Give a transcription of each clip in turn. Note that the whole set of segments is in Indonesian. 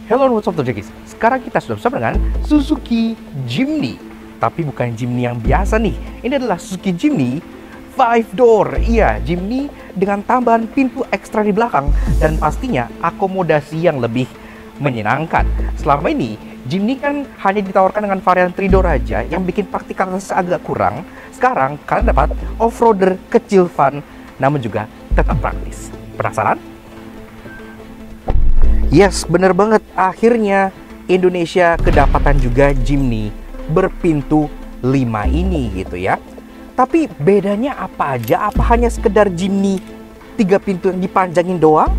Hello, what's up, Jackies? Sekarang kita sudah bersama dengan Suzuki Jimny. Tapi bukan Jimny yang biasa nih. Ini adalah Suzuki Jimny 5 door. Iya, Jimny dengan tambahan pintu ekstra di belakang dan pastinya akomodasi yang lebih menyenangkan. Selama ini, Jimny kan hanya ditawarkan dengan varian 3 door aja yang bikin praktikalitasnya agak kurang. Sekarang kalian dapat off-roader kecil fun, namun juga tetap praktis. Penasaran? Yes, bener banget. Akhirnya Indonesia kedapatan juga Jimny berpintu 5 ini gitu ya. Tapi bedanya apa aja? Apa hanya sekedar Jimny 3 pintu yang dipanjangin doang?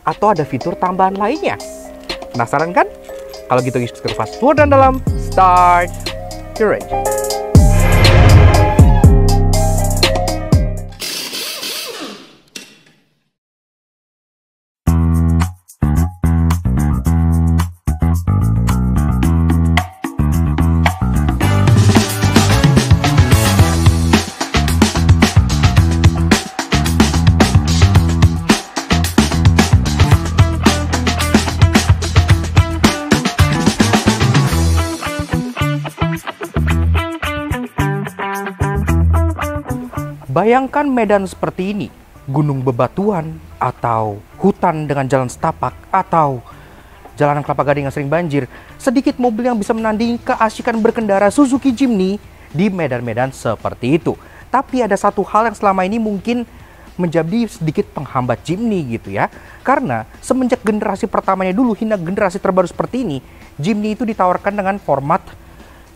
Atau ada fitur tambahan lainnya? Penasaran kan? Kalau gitu kita fast forward dan dalam Start Your Engine. Bayangkan medan seperti ini, gunung bebatuan, atau hutan dengan jalan setapak, atau jalanan kelapa gading yang sering banjir. Sedikit mobil yang bisa menandingi keasikan berkendara Suzuki Jimny di medan-medan seperti itu. Tapi ada satu hal yang selama ini mungkin menjadi sedikit penghambat Jimny gitu ya. Karena semenjak generasi pertamanya dulu hingga generasi terbaru seperti ini, Jimny itu ditawarkan dengan format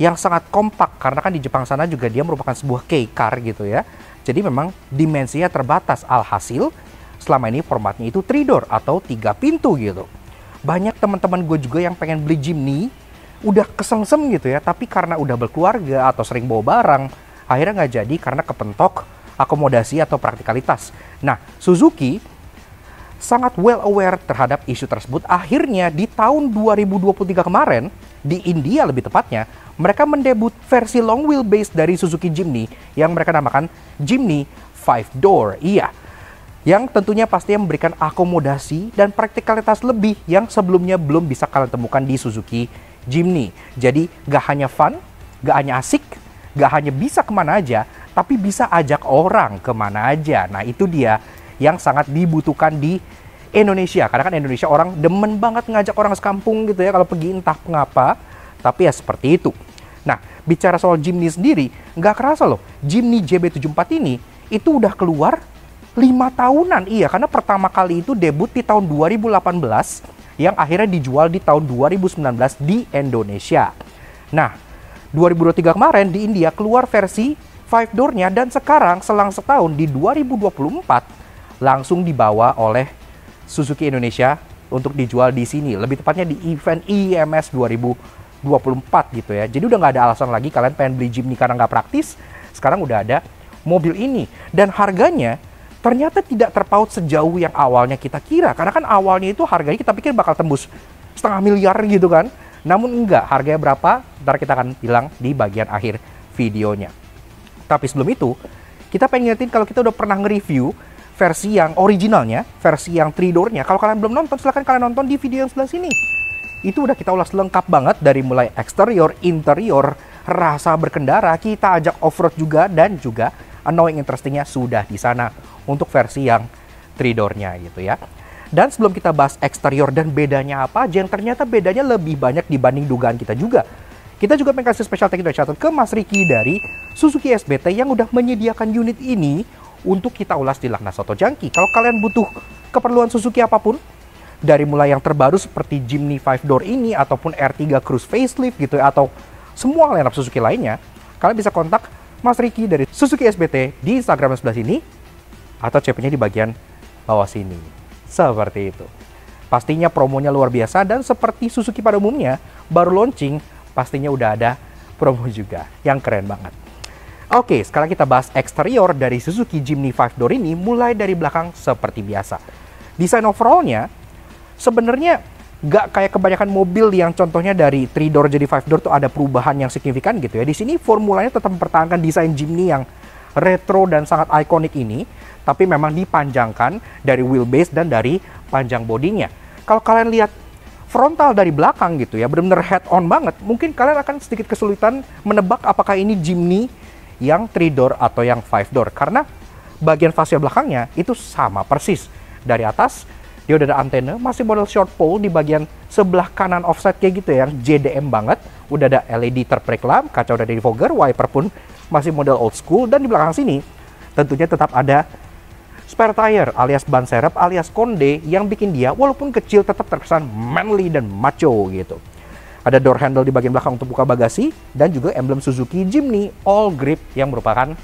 yang sangat kompak. Karena kan di Jepang sana juga dia merupakan sebuah kei car gitu ya. Jadi memang dimensinya terbatas, alhasil selama ini formatnya itu 3 door atau 3 pintu gitu. Banyak teman-teman gue juga yang pengen beli Jimny, udah kesengsem gitu ya, tapi karena udah berkeluarga atau sering bawa barang, akhirnya nggak jadi karena kepentok akomodasi atau praktikalitas. Nah, Suzuki sangat well aware terhadap isu tersebut. Akhirnya di tahun 2023 kemarin, di India lebih tepatnya, mereka mendebut versi long wheelbase dari Suzuki Jimny yang mereka namakan Jimny 5 door. Iya, yang tentunya pastinya memberikan akomodasi dan praktikalitas lebih yang sebelumnya belum bisa kalian temukan di Suzuki Jimny. Jadi gak hanya fun, gak hanya asik, gak hanya bisa kemana aja, tapi bisa ajak orang kemana aja. Nah itu dia yang sangat dibutuhkan di Indonesia. Karena kan Indonesia orang demen banget ngajak orang sekampung gitu ya kalau pergi entah mengapa. Tapi ya seperti itu. Nah, bicara soal Jimny sendiri, nggak kerasa loh, Jimny JB74 ini itu udah keluar 5 tahunan. Iya, karena pertama kali itu debut di tahun 2018, yang akhirnya dijual di tahun 2019 di Indonesia. Nah, 2023 kemarin di India keluar versi 5 door-nya, dan sekarang selang setahun di 2024 langsung dibawa oleh Suzuki Indonesia untuk dijual di sini. Lebih tepatnya di event IMS 2024 gitu ya. Jadi udah nggak ada alasan lagi kalian pengen beli Jimny karena nggak praktis. Sekarang udah ada mobil ini. Dan harganya ternyata tidak terpaut sejauh yang awalnya kita kira. Karena kan awalnya itu harganya kita pikir bakal tembus 500 miliar gitu kan. Namun enggak. Harganya berapa? Ntar kita akan bilang di bagian akhir videonya. Tapi sebelum itu, kita pengen ngingetin kalau kita udah pernah nge-review versi yang originalnya, versi yang 3 door-nya. Kalau kalian belum nonton, silahkan kalian nonton di video yang sebelah sini. Itu udah kita ulas lengkap banget dari mulai eksterior, interior, rasa berkendara, kita ajak off-road juga, dan juga annoying interestingnya sudah di sana untuk versi yang 3 door-nya gitu ya. Dan sebelum kita bahas eksterior dan bedanya apa aja, yang ternyata bedanya lebih banyak dibanding dugaan kita juga. Kita juga pengen kasih special thank you dan shout out ke Mas Riki dari Suzuki SBT yang udah menyediakan unit ini untuk kita ulas di Lakna Soto Jangki. Kalau kalian butuh keperluan Suzuki apapun, dari mulai yang terbaru seperti Jimny 5 door ini, ataupun R3 Cruise facelift gitu ya, atau semua lineup Suzuki lainnya, kalian bisa kontak Mas Riki dari Suzuki SBT di Instagram sebelah sini, atau CP-nya di bagian bawah sini. Seperti itu. Pastinya promonya luar biasa, dan seperti Suzuki pada umumnya, baru launching, pastinya udah ada promo juga, yang keren banget. Oke, sekarang kita bahas eksterior dari Suzuki Jimny 5 door ini, mulai dari belakang seperti biasa. Desain overallnya, sebenarnya nggak kayak kebanyakan mobil yang contohnya dari 3 door jadi 5 door tuh ada perubahan yang signifikan gitu ya. Di sini formulanya tetap mempertahankan desain Jimny yang retro dan sangat ikonik ini, tapi memang dipanjangkan dari wheelbase dan dari panjang bodinya. Kalau kalian lihat frontal dari belakang gitu ya, benar-benar head on banget, mungkin kalian akan sedikit kesulitan menebak apakah ini Jimny yang 3 door atau yang 5 door, karena bagian fascia belakangnya itu sama persis. Dari atas dia udah ada antena, masih model short pole di bagian sebelah kanan offset kayak gitu ya, yang JDM banget. Udah ada LED terbrake lamp, kaca udah dari fogger, wiper pun masih model old school, dan di belakang sini tentunya tetap ada spare tire alias ban serep alias konde yang bikin dia walaupun kecil tetap terkesan manly dan macho gitu. Ada door handle di bagian belakang untuk buka bagasi, dan juga emblem Suzuki Jimny all grip yang merupakan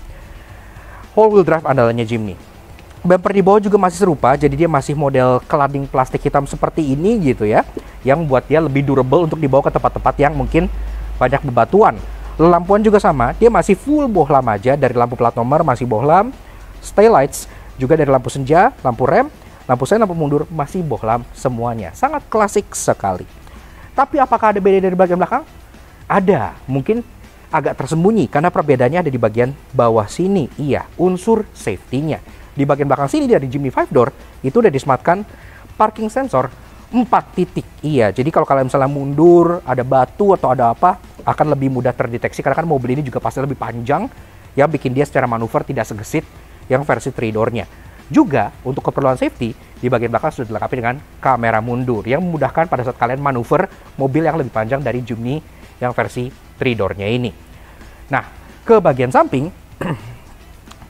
all wheel drive andalannya Jimny. Bumper di bawah juga masih serupa, jadi dia masih model cladding plastik hitam seperti ini gitu ya, yang buat dia lebih durable untuk dibawa ke tempat-tempat yang mungkin banyak bebatuan. Lampuan juga sama, dia masih full bohlam aja, dari lampu plat nomor masih bohlam, stay lights juga dari lampu senja, lampu rem, lampu sen, lampu mundur masih bohlam semuanya. Sangat klasik sekali. Tapi apakah ada beda dari bagian belakang? Ada, mungkin agak tersembunyi karena perbedaannya ada di bagian bawah sini. Iya, unsur safety-nya. Di bagian belakang sini dari Jimny 5 door itu udah disematkan parking sensor 4 titik. Iya, jadi kalau kalian misalnya mundur, ada batu atau ada apa, akan lebih mudah terdeteksi karena kan mobil ini juga pasti lebih panjang, ya bikin dia secara manuver tidak segesit yang versi 3 door-nya. Juga untuk keperluan safety, di bagian belakang sudah dilengkapi dengan kamera mundur yang memudahkan pada saat kalian manuver mobil yang lebih panjang dari Jimny yang versi 3 door-nya ini. Nah, ke bagian samping,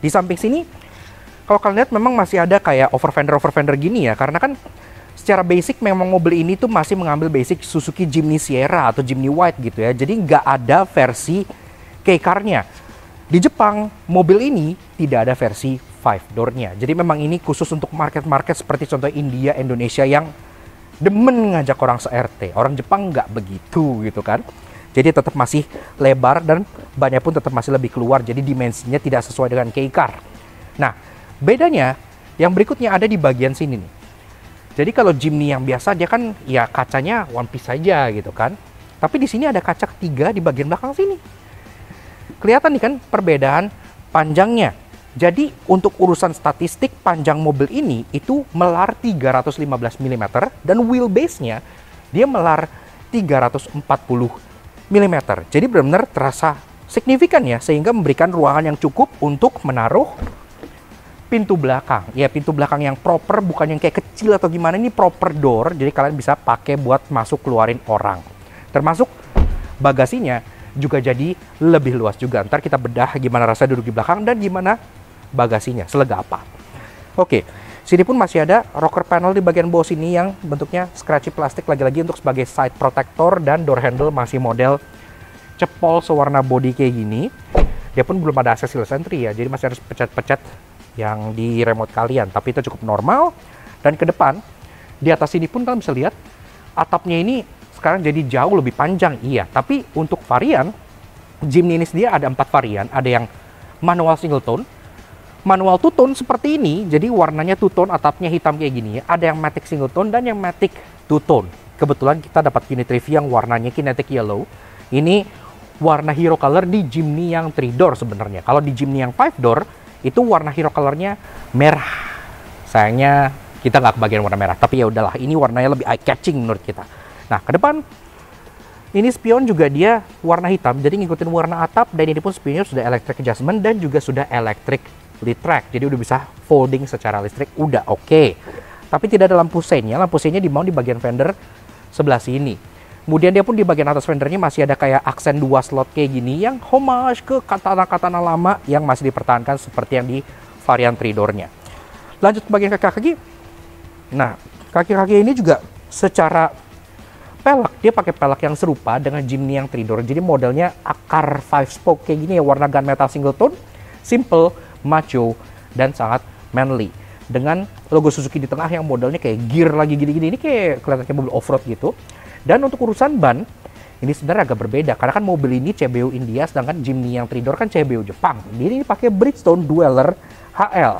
di samping sini, kalau kalian lihat memang masih ada kayak over fender gini ya, karena kan secara basic memang mobil ini tuh masih mengambil basic Suzuki Jimny Sierra atau Jimny White gitu ya, jadi nggak ada versi K-car-nya. Di Jepang, mobil ini tidak ada versi 5 door-nya, jadi memang ini khusus untuk market-market seperti contoh India, Indonesia yang demen ngajak orang se-RT. Orang Jepang nggak begitu gitu kan. Jadi tetap masih lebar dan bannya pun tetap masih lebih keluar. Jadi dimensinya tidak sesuai dengan K-car. Nah, bedanya yang berikutnya ada di bagian sini nih. Jadi kalau Jimny yang biasa dia kan ya kacanya one piece saja gitu kan. Tapi di sini ada kaca ketiga di bagian belakang sini. Kelihatan nih kan perbedaan panjangnya. Jadi untuk urusan statistik panjang mobil ini itu melar 315 mm dan wheelbase-nya dia melar 340 mm. Jadi benar-benar terasa signifikan ya, sehingga memberikan ruangan yang cukup untuk menaruh pintu belakang. Ya, pintu belakang yang proper, bukan yang kayak kecil atau gimana, ini proper door. Jadi kalian bisa pakai buat masuk keluarin orang. Termasuk bagasinya juga jadi lebih luas juga. Ntar kita bedah gimana rasa duduk di belakang dan gimana bagasinya, selega apa. Oke, sini pun masih ada rocker panel di bagian bawah sini yang bentuknya scratchy plastik lagi-lagi untuk sebagai side protector, dan door handle masih model cepol sewarna body kayak gini. Dia pun belum ada akses hill entry ya, jadi masih harus pencet-pencet yang di remote kalian, tapi itu cukup normal. Dan ke depan, di atas sini pun kalian bisa lihat atapnya ini sekarang jadi jauh lebih panjang. Iya, tapi untuk varian Jimny ini sendiri ada 4 varian. Ada yang manual single tone, manual two tone seperti ini, jadi warnanya two tone, atapnya hitam kayak gini ya. Ada yang matic single tone dan yang matic two tone. Kebetulan kita dapat unit review yang warnanya kinetic yellow. Ini warna hero color di Jimny yang 3 door sebenarnya. Kalau di Jimny yang 5 door itu warna hero colornya merah. Sayangnya kita nggak kebagian warna merah, tapi ya udahlah, ini warnanya lebih eye catching menurut kita. Nah, ke depan ini spion juga dia warna hitam, jadi ngikutin warna atap, dan ini pun spionnya sudah electric adjustment dan juga sudah electric lead track. Jadi udah bisa folding secara listrik, udah oke. Tapi tidak ada lampu seinnya. Lampu seinnya dimount di bagian fender sebelah sini. Kemudian dia pun di bagian atas fendernya masih ada kayak aksen 2 slot kayak gini yang homage ke katana-katana lama yang masih dipertahankan seperti yang di varian 3 door-nya. Lanjut ke bagian kaki-kaki. Nah, kaki-kaki ini juga secara pelek, dia pakai pelek yang serupa dengan Jimny yang 3 door. Jadi modelnya akar 5 spoke kayak gini ya, warna gunmetal single tone, simple, macho, dan sangat manly. Dengan logo Suzuki di tengah yang modelnya kayak gear lagi gini-gini, ini kayak kelihatan kayak mobil off-road gitu. Dan untuk urusan ban, ini sebenarnya agak berbeda karena kan mobil ini CBU India, sedangkan Jimny yang 3 door kan CBU Jepang. Jadi ini pakai Bridgestone Dweller HL.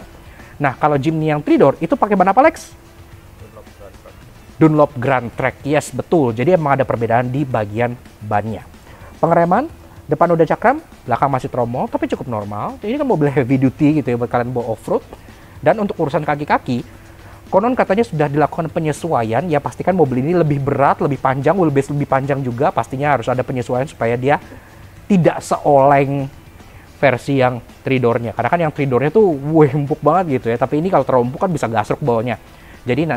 Nah, kalau Jimny yang 3 door itu pakai ban apa, Lex? Dunlop Grand Track. Yes, betul. Jadi emang ada perbedaan di bagian bannya. Pengereman, depan udah cakram, belakang masih tromol, tapi cukup normal. Ini kan mobil heavy duty gitu ya buat kalian bawa off-road. Dan untuk urusan kaki-kaki, Konon katanya sudah dilakukan penyesuaian, ya pastikan mobil ini lebih berat, lebih panjang, wheelbase lebih panjang juga, pastinya harus ada penyesuaian supaya dia tidak seoleng versi yang 3-door-nya. Karena kan yang 3-door-nya tuh empuk banget gitu ya, tapi ini kalau terlalu empuk kan bisa gasruk bawahnya. Jadi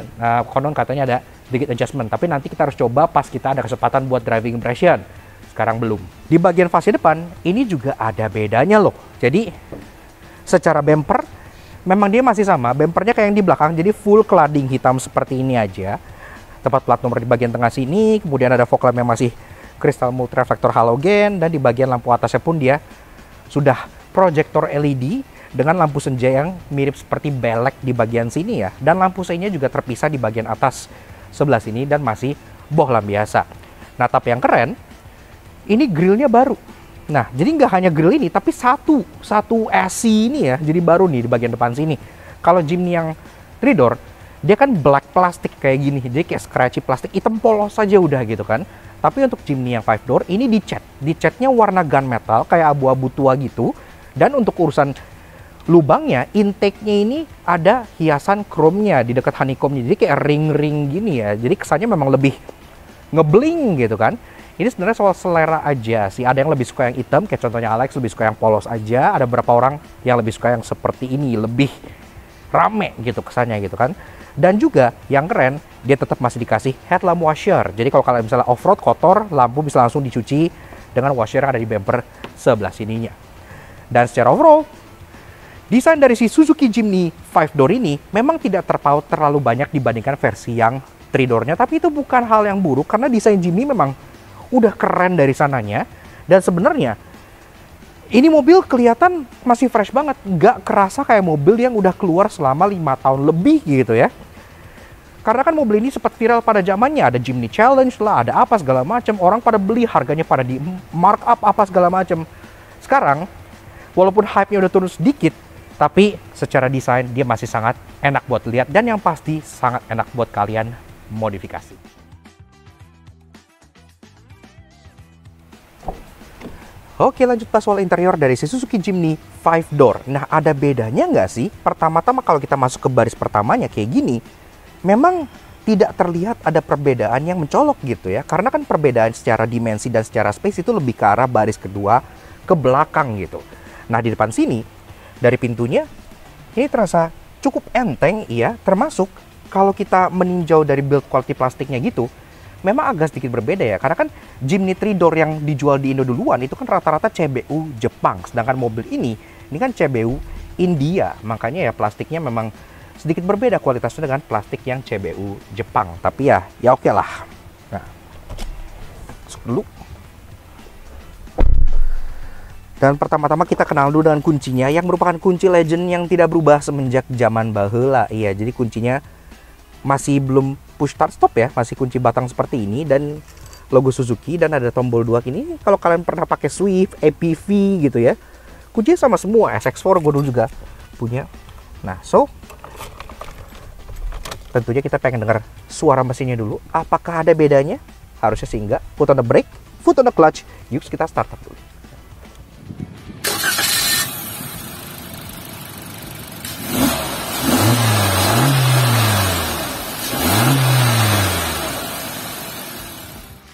konon katanya ada sedikit adjustment, tapi nanti kita harus coba pas kita ada kesempatan buat driving impression. Sekarang belum. Di bagian fasi depan, ini juga ada bedanya loh. Jadi secara bumper, memang dia masih sama, bumpernya kayak yang di belakang, jadi full cladding hitam seperti ini aja. Tepat plat nomor di bagian tengah sini, kemudian ada fog lamp yang masih kristal multireflektor halogen, dan di bagian lampu atasnya pun dia sudah proyektor LED dengan lampu senja yang mirip seperti belek di bagian sini ya. Dan lampu seinya juga terpisah di bagian atas sebelah sini dan masih bohlam biasa. Nah, tapi yang keren, ini grillnya baru. Nah, jadi nggak hanya grill ini, tapi satu SC ini ya, jadi baru nih di bagian depan sini. Kalau Jimny yang 3-door, dia kan black plastik kayak gini, jadi kayak scratchy plastik, hitam polos saja udah gitu kan. Tapi untuk Jimny yang 5-door, ini dicatnya warna gunmetal, kayak abu-abu tua gitu. Dan untuk urusan lubangnya, intake-nya ini ada hiasan chrome-nya di dekat honeycomb-nya, jadi kayak ring-ring gini ya. Jadi kesannya memang lebih ngebling gitu kan. Ini sebenarnya soal selera aja sih. Ada yang lebih suka yang hitam, kayak contohnya Alex lebih suka yang polos aja. Ada beberapa orang yang lebih suka yang seperti ini, lebih rame gitu kesannya gitu kan. Dan juga yang keren, dia tetap masih dikasih headlamp washer. Jadi kalau kalian misalnya off-road kotor, lampu bisa langsung dicuci dengan washer yang ada di bumper sebelah sininya. Dan secara overall, desain dari si Suzuki Jimny 5-door ini memang tidak terpaut terlalu banyak dibandingkan versi yang 3-door-nya. Tapi itu bukan hal yang buruk, karena desain Jimny memang udah keren dari sananya. Dan sebenarnya ini mobil kelihatan masih fresh banget, nggak kerasa kayak mobil yang udah keluar selama 5 tahun lebih gitu ya. Karena kan mobil ini sempat viral pada zamannya, ada Jimny Challenge lah, ada apa segala macam, orang pada beli, harganya pada di markup apa segala macam. Sekarang walaupun hype-nya udah turun sedikit, tapi secara desain dia masih sangat enak buat lihat, dan yang pasti sangat enak buat kalian modifikasi. Oke, lanjut pas soal interior dari si Suzuki Jimny 5-door. Nah, ada bedanya nggak sih? Pertama-tama kalau kita masuk ke baris pertamanya kayak gini, memang tidak terlihat ada perbedaan yang mencolok gitu ya. Karena kan perbedaan secara dimensi dan secara space itu lebih ke arah baris kedua ke belakang gitu. Nah, di depan sini, dari pintunya, ini terasa cukup enteng ya. Termasuk kalau kita meninjau dari build quality plastiknya gitu, memang agak sedikit berbeda ya, karena kan Jimny 3-door yang dijual di Indo duluan itu kan rata-rata CBU Jepang, sedangkan mobil ini kan CBU India, makanya ya plastiknya memang sedikit berbeda kualitasnya dengan plastik yang CBU Jepang. Tapi ya oke lah. Nah, masuk dulu. Dan pertama-tama kita kenal dulu dengan kuncinya, yang merupakan kunci legend yang tidak berubah semenjak zaman baheula. Iya, jadi kuncinya masih belum push start stop ya, masih kunci batang seperti ini dan logo Suzuki, dan ada tombol 2 ini. Kalau kalian pernah pakai Swift, APV gitu ya, kuncinya sama semua. SX4 gue dulu juga punya. Nah, so tentunya kita pengen dengar suara mesinnya dulu. Apakah ada bedanya? Harusnya sih enggak. Foot on the brake, foot on the clutch. Yuk kita start up dulu.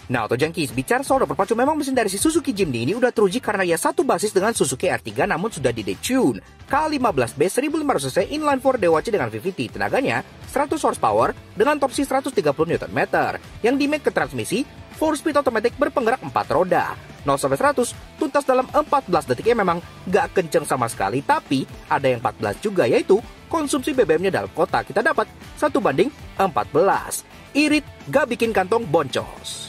Nah, Auto Junkies, bicara soal berpacu, memang mesin dari si Suzuki Jimny ini udah teruji karena ia satu basis dengan Suzuki R3 namun sudah di detune. K15B 1500cc inline 4 DWC dengan VVT, tenaganya 100 horsepower dengan torsi 130 Nm, yang di-make ke transmisi 4-speed automatic berpenggerak 4 roda. 0-100 tuntas dalam 14 detiknya, memang gak kenceng sama sekali, tapi ada yang 14 juga, yaitu konsumsi BBM-nya dalam kota kita dapat 1:14. Irit, gak bikin kantong boncos.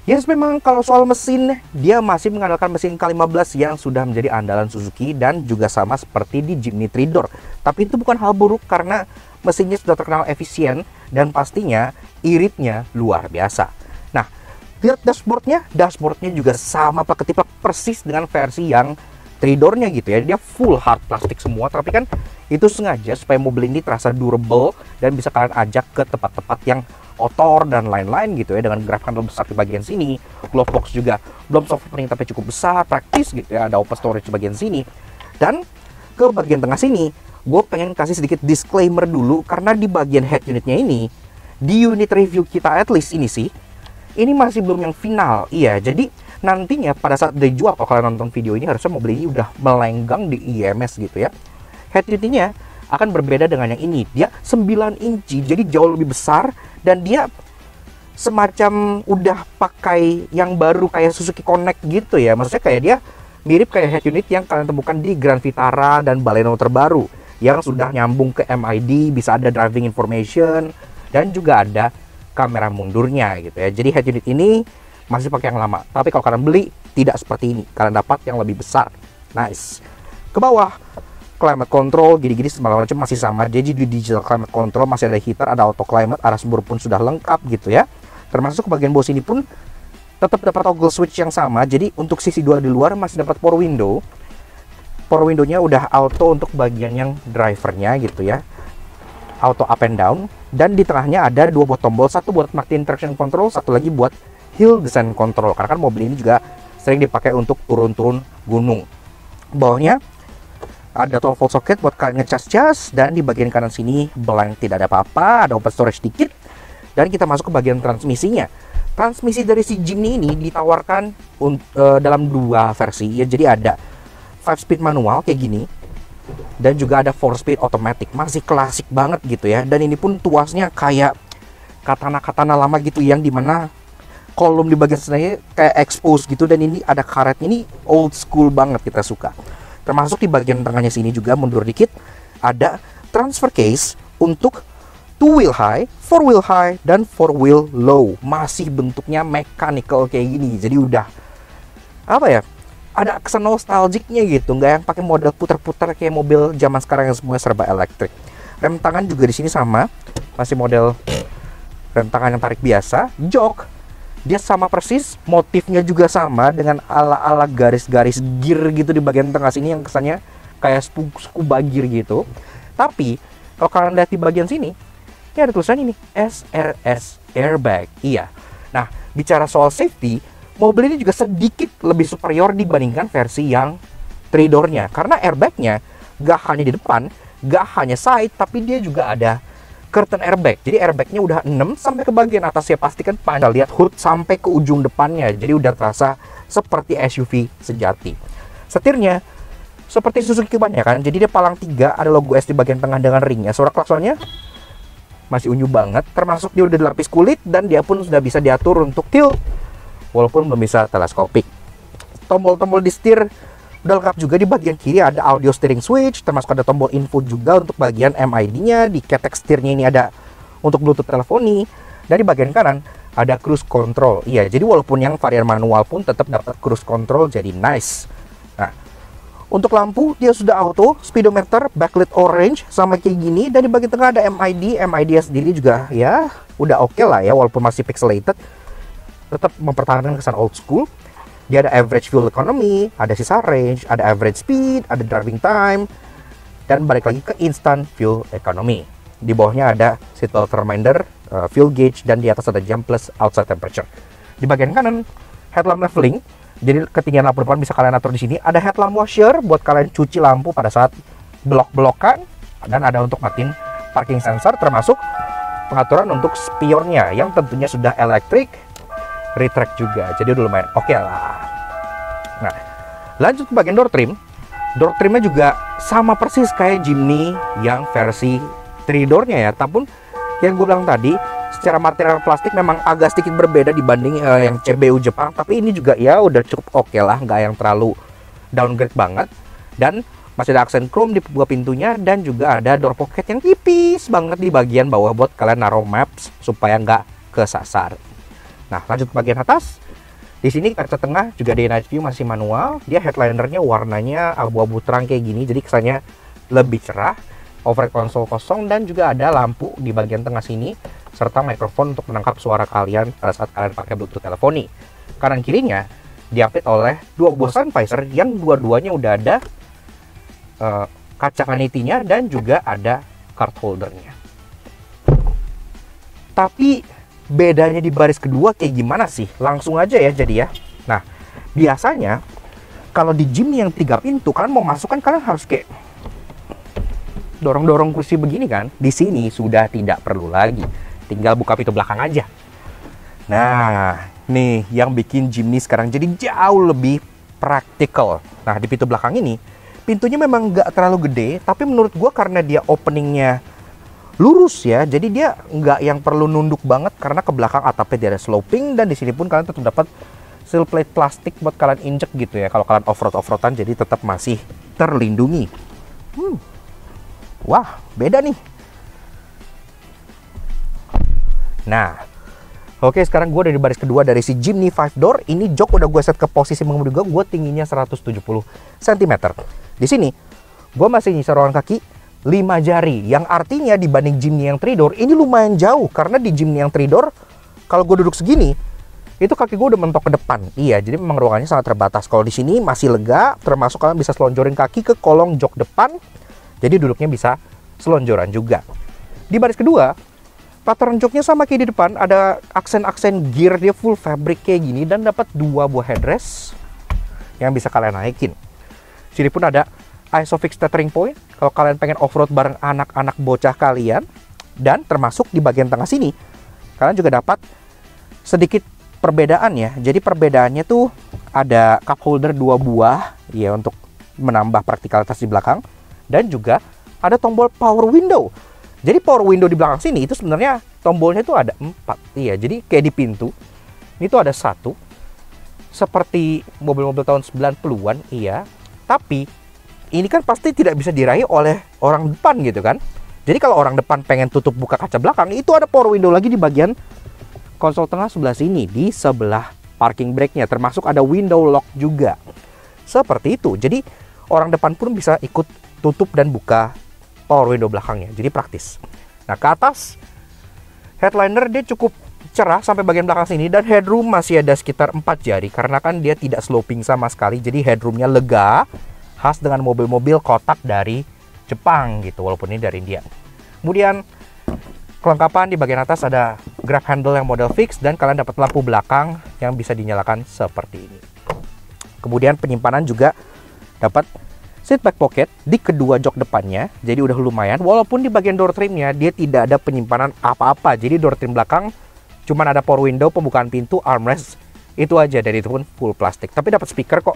Yes, memang kalau soal mesin, dia masih mengandalkan mesin K15 yang sudah menjadi andalan Suzuki dan juga sama seperti di Jimny 3-door. Tapi itu bukan hal buruk karena mesinnya sudah terkenal efisien dan pastinya iritnya luar biasa. Nah, lihat dashboardnya juga sama ketiplak persis dengan versi yang 3-door-nya gitu ya. Dia full hard plastik semua, tapi kan itu sengaja supaya mobil ini terasa durable dan bisa kalian ajak ke tempat-tempat yang otor dan lain-lain gitu ya, dengan grafik lebih besar di bagian sini. Glove box juga belum soft opening tapi cukup besar, praktis gitu ya, ada open storage di bagian sini. Dan ke bagian tengah sini, gue pengen kasih sedikit disclaimer dulu, karena di bagian head unitnya ini, di unit review kita at least ini sih, ini masih belum yang final. Iya, jadi nantinya pada saat dijual, kalau kalian nonton video ini harusnya mobil ini udah melenggang di IMS gitu ya. Head unitnya akan berbeda dengan yang ini. Dia 9 inci, jadi jauh lebih besar, dan dia semacam udah pakai yang baru kayak Suzuki Connect gitu ya. Maksudnya kayak dia mirip kayak head unit yang kalian temukan di Grand Vitara dan Baleno terbaru, yang sudah nyambung ke MID, bisa ada driving information, dan juga ada kamera mundurnya gitu ya. Jadi head unit ini masih pakai yang lama, tapi kalau kalian beli tidak seperti ini, kalian dapat yang lebih besar. Nice. Ke bawah, climate control gini-gini segala macam masih sama. Jadi di digital climate control masih ada heater, ada auto climate, arah sumber pun sudah lengkap gitu ya. Termasuk ke bagian bawah sini pun tetap dapat toggle switch yang sama. Jadi untuk sisi 2 di luar masih dapat power window. Power window-nya udah auto untuk bagian yang drivernya gitu ya, auto up and down. Dan di tengahnya ada 2 buah tombol, satu buat matiin traction control, satu lagi buat hill descent control, karena kan mobil ini juga sering dipakai untuk turun-turun gunung. Bawahnya ada 12 volt socket buat kalian ngecas-cas, dan di bagian kanan sini blank, tidak ada apa-apa, ada open storage dikit. Dan kita masuk ke bagian transmisinya. Transmisi dari si Jimny ini ditawarkan dalam 2 versi ya. Jadi ada 5 speed manual kayak gini, dan juga ada 4 speed automatic. Masih klasik banget gitu ya. Dan ini pun tuasnya kayak katana-katana lama gitu, yang dimana kolom di bagian sana kayak expose gitu, dan ini ada karetnya. Ini old school banget, kita suka. Termasuk di bagian tengahnya sini juga, mundur dikit, ada transfer case untuk 2 wheel high, 4 wheel high, dan 4 wheel low. Masih bentuknya mechanical kayak gini. Jadi udah apa ya, ada kesan nostalgicnya gitu, nggak yang pakai model putar-putar kayak mobil zaman sekarang yang semuanya serba elektrik. Rem tangan juga di sini sama, masih model rem tangan yang tarik biasa. Jok dia sama persis, motifnya juga sama dengan ala-ala garis-garis gear gitu di bagian tengah sini, yang kesannya kayak scuba gear gitu. Tapi kalau kalian lihat di bagian sini, ini ada tulisan ini SRS airbag. Iya. Nah, bicara soal safety, mobil ini juga sedikit lebih superior dibandingkan versi yang 3 door-nya, karena airbagnya gak hanya di depan, gak hanya side, tapi dia juga ada curtain airbag. Jadi airbagnya udah 6 sampai ke bagian atas ya, pastikan panjang, lihat hood sampai ke ujung depannya. Jadi udah terasa seperti SUV sejati. Setirnya seperti Suzuki kebanyakan, jadi dia palang 3, ada logo S di bagian tengah dengan ringnya. Suara klaksonnya masih unyu banget, termasuk dia udah dilapis kulit, dan dia pun sudah bisa diatur untuk tilt, walaupun belum bisa teleskopik. Tombol-tombol di setir udah lengkap juga. Di bagian kiri ada audio steering switch, termasuk ada tombol info juga untuk bagian MID-nya. Di ketek setirnya ini ada untuk Bluetooth teleponi, dan di bagian kanan ada cruise control. Iya, jadi walaupun yang varian manual pun tetap dapat cruise control, jadi nice. Nah, untuk lampu dia sudah auto, speedometer backlit orange sama kayak gini, dan di bagian tengah ada MID. MID sendiri juga ya udah oke lah ya, walaupun masih pixelated, tetap mempertahankan kesan old school. Dia ada average fuel economy, ada sisa range, ada average speed, ada driving time, dan balik lagi ke instant fuel economy. Di bawahnya ada seatbelt reminder, fuel gauge, dan di atas ada jam plus outside temperature. Di bagian kanan headlamp leveling, jadi ketinggian lampu depan bisa kalian atur di sini. Ada headlamp washer buat kalian cuci lampu pada saat belok-belokan, dan ada untuk matiin parking sensor, termasuk pengaturan untuk spionnya yang tentunya sudah elektrik, retract juga, jadi udah lumayan oke lah. Nah, lanjut ke bagian door trim. Door trimnya juga sama persis kayak Jimny yang versi 3 door-nya ya, tapi yang gue bilang tadi, secara material plastik memang agak sedikit berbeda dibanding yang CBU Jepang, tapi ini juga ya udah cukup oke lah, nggak yang terlalu downgrade banget. Dan masih ada aksen chrome di buah pintunya, dan juga ada door pocket yang tipis banget di bagian bawah buat kalian naruh maps supaya nggak kesasar. Nah, lanjut ke bagian atas. Di sini kaca tengah juga di night view masih manual. Dia headlinernya warnanya abu-abu terang kayak gini, jadi kesannya lebih cerah. Overhead console kosong, dan juga ada lampu di bagian tengah sini, serta mikrofon untuk menangkap suara kalian pada saat kalian pakai Bluetooth teleponi. Kanan kirinya diapit oleh 2 buah sun visor yang dua-duanya udah ada kaca vanity-nya, dan juga ada card holdernya. Tapi bedanya di baris kedua kayak gimana sih? Langsung aja ya jadi ya. Nah, biasanya kalau di Jimny yang 3 pintu, kalian mau masuk kan kalian harus kayak dorong-dorong kursi begini kan. Di sini sudah tidak perlu lagi. Tinggal buka pintu belakang aja. Nah, nih yang bikin Jimny sekarang jadi jauh lebih praktikal. Nah, di pintu belakang ini, pintunya memang nggak terlalu gede, tapi menurut gua karena dia openingnya lurus ya, jadi dia nggak yang perlu nunduk banget karena ke belakang atapnya dia ada sloping, dan di sini pun kalian tetap dapat steel plate plastik buat kalian injek gitu ya kalau kalian off-roadan, jadi tetap masih terlindungi. Wah, beda nih. Nah, oke, sekarang gue udah di baris kedua dari si Jimny 5 door. Ini jok udah gue set ke posisi mengemudi gue tingginya 170 cm. Di sini gue masih nyisar ruangan kaki 5 jari, yang artinya dibanding Jimny yang 3 door ini lumayan jauh, karena di Jimny yang 3 door kalau gue duduk segini itu kaki gue udah mentok ke depan. Iya, jadi memang ruangannya sangat terbatas. Kalau di sini masih lega, termasuk kalian bisa selonjorin kaki ke kolong jok depan, jadi duduknya bisa selonjoran juga. Di baris kedua pattern joknya sama kayak di depan, ada aksen-aksen gear, dia full fabric kayak gini, dan dapat 2 buah headrest yang bisa kalian naikin. Sini pun ada Isofix tethering point kalau kalian pengen off-road bareng anak-anak bocah kalian. Dan termasuk di bagian tengah sini kalian juga dapat sedikit perbedaan ya. Jadi perbedaannya tuh ada cup holder 2 buah ya untuk menambah praktikalitas di belakang, dan juga ada tombol power window. Jadi power window di belakang sini itu sebenarnya tombolnya itu ada 4. Iya, jadi kayak di pintu ini tuh ada 1 seperti mobil-mobil tahun 90-an. Iya, tapi ini kan pasti tidak bisa diraih oleh orang depan gitu kan. Jadi kalau orang depan pengen tutup buka kaca belakang, itu ada power window lagi di bagian konsol tengah sebelah sini, di sebelah parking brake-nya, termasuk ada window lock juga. Seperti itu. Jadi orang depan pun bisa ikut tutup dan buka power window belakangnya. Jadi praktis. Nah, ke atas headliner dia cukup cerah sampai bagian belakang sini, dan headroom masih ada sekitar 4 jari karena kan dia tidak sloping sama sekali. Jadi headroomnya lega, khas dengan mobil-mobil kotak dari Jepang gitu, walaupun ini dari India. Kemudian kelengkapan di bagian atas ada grab handle yang model fix, dan kalian dapat lampu belakang yang bisa dinyalakan seperti ini. Kemudian penyimpanan juga dapat seat back pocket di kedua jok depannya, jadi udah lumayan. Walaupun di bagian door trimnya dia tidak ada penyimpanan apa-apa, jadi door trim belakang cuman ada power window, pembukaan pintu, armrest, itu aja, dan itu pun full plastik. Tapi dapat speaker kok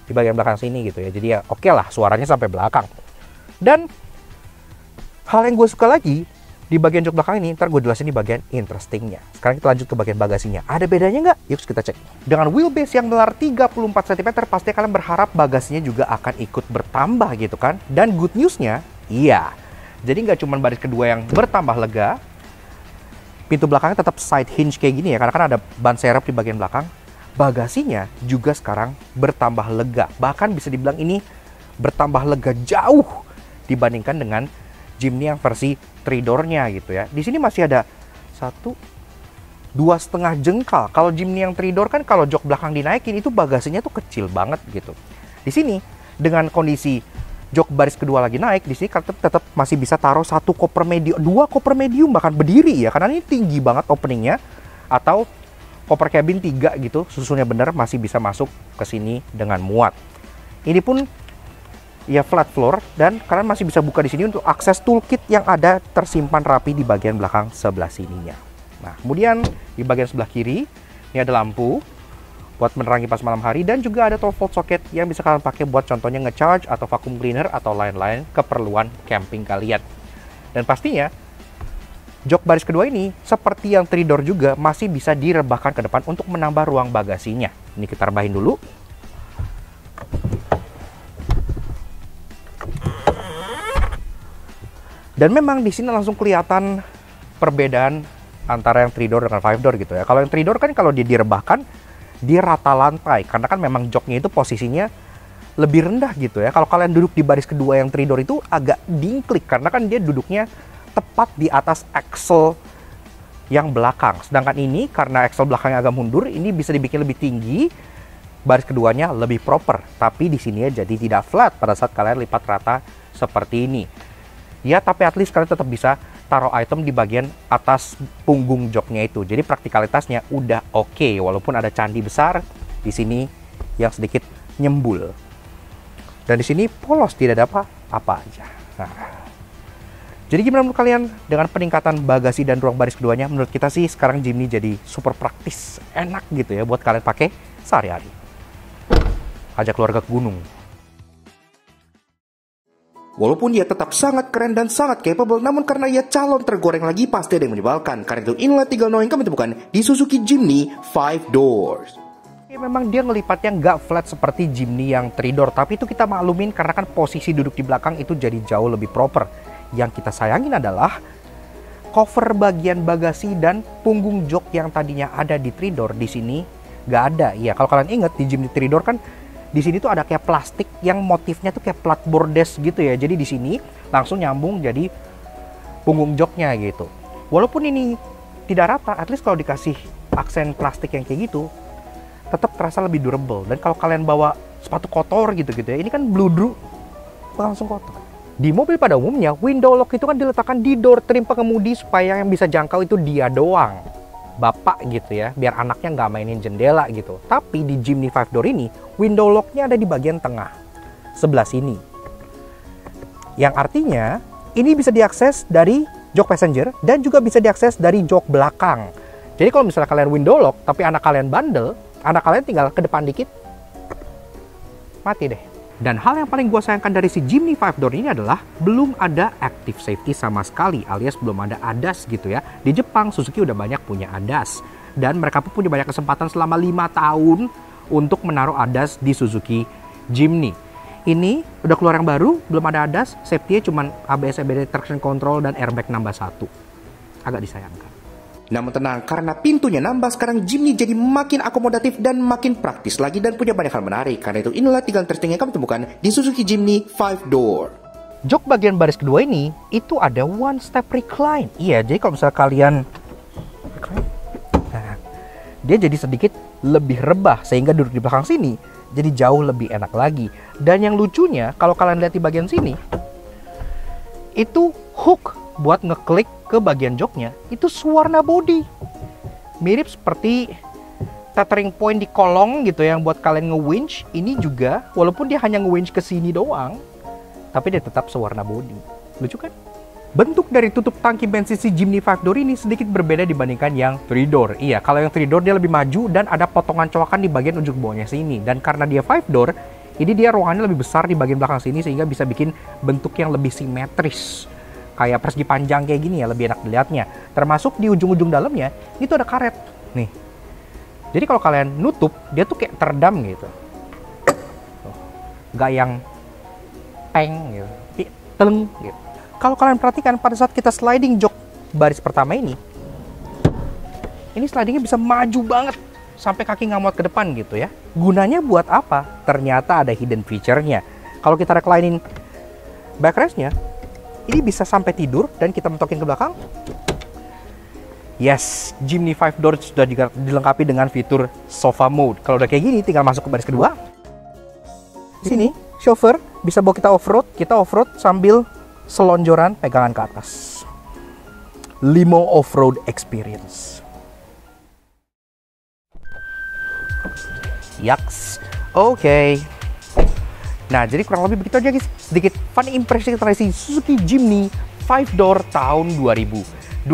di bagian belakang sini gitu ya, jadi ya oke lah, suaranya sampai belakang. Dan hal yang gue suka lagi di bagian jok belakang ini, ntar gue jelasin di bagian interestingnya. Sekarang kita lanjut ke bagian bagasinya. Ada bedanya nggak? Yuk kita cek. Dengan wheelbase yang melar 34 cm, pasti kalian berharap bagasinya juga akan ikut bertambah gitu kan. Dan good newsnya, iya. Jadi nggak cuma baris kedua yang bertambah lega, pintu belakangnya tetap side hinge kayak gini ya, karena kan ada ban serep di bagian belakang. Bagasinya juga sekarang bertambah lega. Bahkan bisa dibilang ini bertambah lega jauh dibandingkan dengan Jimny yang versi 3 door-nya gitu ya. Di sini masih ada 2,5 jengkal. Kalau Jimny yang 3 door kan kalau jok belakang dinaikin itu bagasinya tuh kecil banget gitu. Di sini dengan kondisi jok baris kedua lagi naik, di sini tetap masih bisa taruh 1 koper medium, 2 koper medium bahkan berdiri ya, karena ini tinggi banget openingnya. Atau koper cabin 3 gitu, susunnya bener, masih bisa masuk ke sini dengan muat. Ini pun ya flat floor, dan kalian masih bisa buka di sini untuk akses toolkit yang ada tersimpan rapi di bagian belakang sebelah sininya. Nah, kemudian di bagian sebelah kiri ini ada lampu buat menerangi pas malam hari, dan juga ada 12 volt socket yang bisa kalian pakai buat contohnya ngecharge atau vacuum cleaner atau lain-lain keperluan camping kalian. Dan pastinya jok baris kedua ini seperti yang 3 door juga masih bisa direbahkan ke depan untuk menambah ruang bagasinya. Ini kita rebahin dulu. Dan memang di sini langsung kelihatan perbedaan antara yang 3 door dengan 5 door gitu ya. Kalau yang 3 door kan kalau dia direbahkan, dia rata lantai, karena kan memang joknya itu posisinya lebih rendah gitu ya. Kalau kalian duduk di baris kedua yang 3 door itu agak dingklik, karena kan dia duduknya tepat di atas axle yang belakang. Sedangkan ini karena axle belakangnya agak mundur, ini bisa dibikin lebih tinggi, baris keduanya lebih proper. Tapi di sini ya jadi tidak flat pada saat kalian lipat rata seperti ini. Ya, tapi at least kalian tetap bisa taruh item di bagian atas punggung joknya itu. Jadi praktikalitasnya udah oke, walaupun ada candi besar di sini yang sedikit nyembul. Dan di sini polos, tidak ada apa-apa aja. Nah, jadi gimana menurut kalian dengan peningkatan bagasi dan ruang baris keduanya? Menurut kita sih sekarang Jimny jadi super praktis, enak gitu ya buat kalian pakai sehari-hari. Ajak keluarga ke gunung. Walaupun ia tetap sangat keren dan sangat capable, namun karena ia calon tergoreng lagi pasti ada yang menyebalkan. Karena itu inilah 3 hal yang kami temukan di Suzuki Jimny 5 Doors. Ya, memang dia ngelipatnya nggak flat seperti Jimny yang 3 door, tapi itu kita maklumin karena kan posisi duduk di belakang itu jadi jauh lebih proper. Yang kita sayangin adalah cover bagian bagasi dan punggung jok yang tadinya ada di 3 door di sini nggak ada. Ya kalau kalian ingat di Jimny 3 door kan di sini tuh ada kayak plastik yang motifnya tuh kayak plat bordes gitu ya. Jadi di sini langsung nyambung jadi punggung joknya gitu. Walaupun ini tidak rata, at least kalau dikasih aksen plastik yang kayak gitu, tetap terasa lebih durable. Dan kalau kalian bawa sepatu kotor gitu-gitu ya, ini kan bludru, langsung kotor. Di mobil pada umumnya, window lock itu kan diletakkan di door trim pengemudi supaya yang bisa jangkau itu dia doang. Bapak gitu ya, biar anaknya nggak mainin jendela gitu. Tapi di Jimny 5 door ini, window locknya ada di bagian tengah, sebelah sini. Yang artinya, ini bisa diakses dari jok passenger dan juga bisa diakses dari jok belakang. Jadi kalau misalnya kalian window lock, tapi anak kalian bandel, anak kalian tinggal ke depan dikit, mati deh. Dan hal yang paling gue sayangkan dari si Jimny 5 door ini adalah belum ada active safety sama sekali, alias belum ada ADAS gitu ya. Di Jepang, Suzuki udah banyak punya ADAS. Dan mereka pun punya banyak kesempatan selama 5 tahun untuk menaruh ADAS di Suzuki Jimny. Ini udah keluar yang baru, belum ada ADAS, safety-nya cuma ABS, EBD, traction control, dan airbag nambah 1. Agak disayangkan. Namun tenang, karena pintunya nambah, sekarang Jimny jadi makin akomodatif dan makin praktis lagi dan punya banyak hal menarik. Karena itu inilah 3 hal interesting yang kami temukan di Suzuki Jimny 5 door. Jok bagian baris kedua ini, itu ada one step recline. Iya, jadi kalau misalnya kalian, nah, dia jadi sedikit lebih rebah, sehingga duduk di belakang sini jadi jauh lebih enak lagi. Dan yang lucunya, kalau kalian lihat di bagian sini, itu hook buat ngeklik ke bagian joknya itu warna body, mirip seperti tethering point di kolong gitu yang buat kalian nge-winch. Ini juga walaupun dia hanya nge-winch ke sini doang, tapi dia tetap sewarna body. Lucu kan? Bentuk dari tutup tangki bensin si Jimny 5 door ini sedikit berbeda dibandingkan yang 3 door. Iya, kalau yang 3 door dia lebih maju dan ada potongan colokan di bagian ujung bawahnya sini. Dan karena dia 5 door, ini dia ruangannya lebih besar di bagian belakang sini sehingga bisa bikin bentuk yang lebih simetris. Kayak persegi panjang kayak gini ya, lebih enak dilihatnya. Termasuk di ujung-ujung dalamnya itu ada karet nih. Jadi kalau kalian nutup, dia tuh kayak teredam gitu. Gak yang peng gitu, teleng gitu. Kalau kalian perhatikan pada saat kita sliding jok baris pertama ini slidingnya bisa maju banget sampai kaki nggak muat ke depan gitu ya. Gunanya buat apa? Ternyata ada hidden feature-nya. Kalau kita reclining backrest-nya, ini bisa sampai tidur dan kita mentokin ke belakang. Yes, Jimny 5 door sudah dilengkapi dengan fitur sofa mode. Kalau udah kayak gini, tinggal masuk ke baris kedua. Di sini, chauffeur bisa bawa kita off-road. Kita off-road sambil selonjoran pegangan ke atas. Limo off-road experience. Yaks, oke. Nah, jadi kurang lebih begitu aja guys. Sedikit fun impression dari Suzuki Jimny 5 door tahun 2024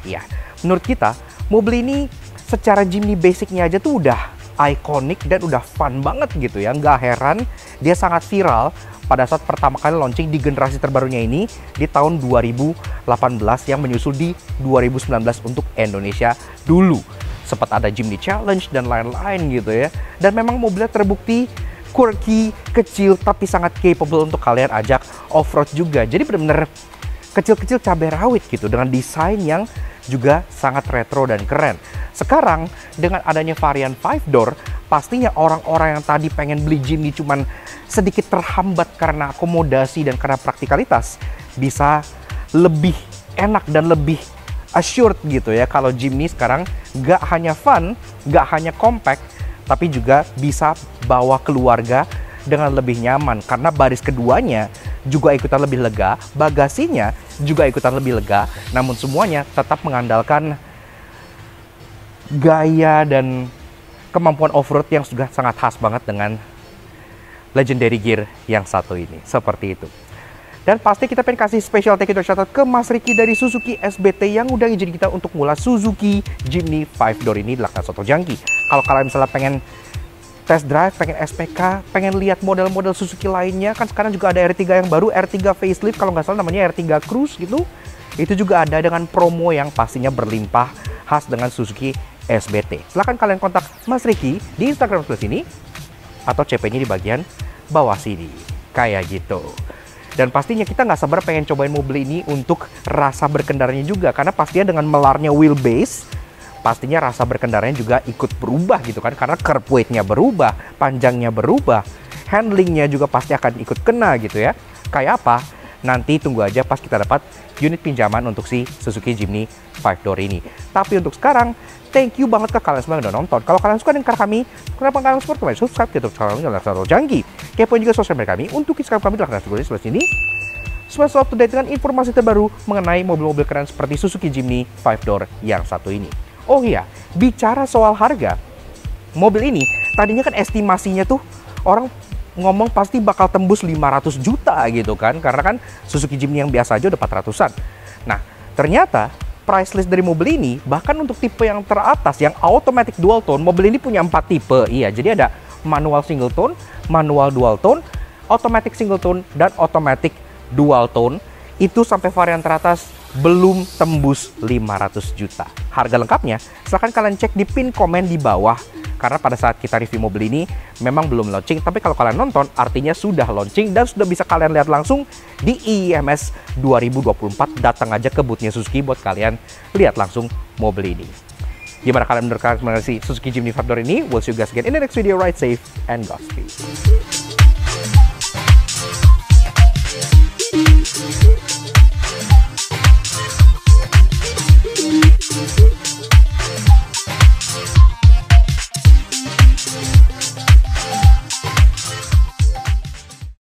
ya. Menurut kita, mobil ini secara Jimny basicnya aja tuh udah ikonik dan udah fun banget gitu ya. Nggak heran dia sangat viral pada saat pertama kali launching di generasi terbarunya ini di tahun 2018 yang menyusul di 2019 untuk Indonesia dulu. Sempat ada Jimny Challenge dan lain-lain gitu ya. Dan memang mobilnya terbukti quirky, kecil, tapi sangat capable untuk kalian ajak off-road juga. Jadi benar-benar kecil-kecil cabai rawit gitu, dengan desain yang juga sangat retro dan keren. Sekarang, dengan adanya varian 5 door, pastinya orang-orang yang tadi pengen beli Jimny cuman sedikit terhambat karena akomodasi dan karena praktikalitas, bisa lebih enak dan lebih assured gitu ya, kalau Jimny sekarang gak hanya fun, gak hanya compact, tapi juga bisa bawa keluarga dengan lebih nyaman. Karena baris keduanya juga ikutan lebih lega, bagasinya juga ikutan lebih lega, namun semuanya tetap mengandalkan gaya dan kemampuan off-road yang sudah sangat khas banget dengan legendary gear yang satu ini. Seperti itu. Dan pasti kita pengen kasih special thank you shout out ke Mas Ricky dari Suzuki SBT yang udah ngizinin kita untuk ngulas Suzuki Jimny 5-door ini di Laksa Soto Jangki. Kalau kalian misalnya pengen test drive, pengen SPK, pengen lihat model-model Suzuki lainnya, kan sekarang juga ada R3 yang baru, R3 facelift kalau nggak salah namanya R3 Cruise gitu. Itu juga ada dengan promo yang pastinya berlimpah khas dengan Suzuki SBT. Silahkan kalian kontak Mas Ricky di Instagram plus ini atau CP-nya di bagian bawah sini. Kayak gitu. Dan pastinya kita nggak sabar pengen cobain mobil ini untuk rasa berkendaranya juga. Karena pastinya dengan melarnya wheelbase, pastinya rasa berkendaranya juga ikut berubah gitu kan. Karena curb weight-nya berubah, panjangnya berubah, handlingnya juga pasti akan ikut kena gitu ya. Kayak apa? Nanti tunggu aja pas kita dapat unit pinjaman untuk si Suzuki Jimny 5-door ini. Tapi untuk sekarang, thank you banget ke kalian semua yang udah nonton. Kalau kalian suka dengan karya kami, kenapa kalian support kami? Subscribe ke YouTube channel Laksa Soto Jangki. Kepoin juga sosial media kami untuk subscribe kami di Laksa Soto Jangki sini. Supaya selalu up to date dengan informasi terbaru mengenai mobil-mobil keren seperti Suzuki Jimny 5-door yang satu ini. Oh iya, bicara soal harga, mobil ini tadinya kan estimasinya tuh orang ngomong pasti bakal tembus 500 juta gitu kan. Karena kan Suzuki Jimny yang biasa aja udah 400-an. Nah, ternyata price list dari mobil ini, bahkan untuk tipe yang teratas, yang automatic dual tone, mobil ini punya 4 tipe. Iya, jadi ada manual single tone, manual dual tone, automatic single tone, dan automatic dual tone. Itu sampai varian teratas belum tembus 500 juta. Harga lengkapnya, silahkan kalian cek di pin komen di bawah. Karena pada saat kita review mobil ini memang belum launching, tapi kalau kalian nonton artinya sudah launching dan sudah bisa kalian lihat langsung di IIMS 2024. Datang aja ke boothnya Suzuki buat kalian lihat langsung mobil ini. Gimana kalian menurut kalian mengenai Suzuki Jimny 5-door ini? We'll see you guys again in the next video. Ride safe and Godspeed.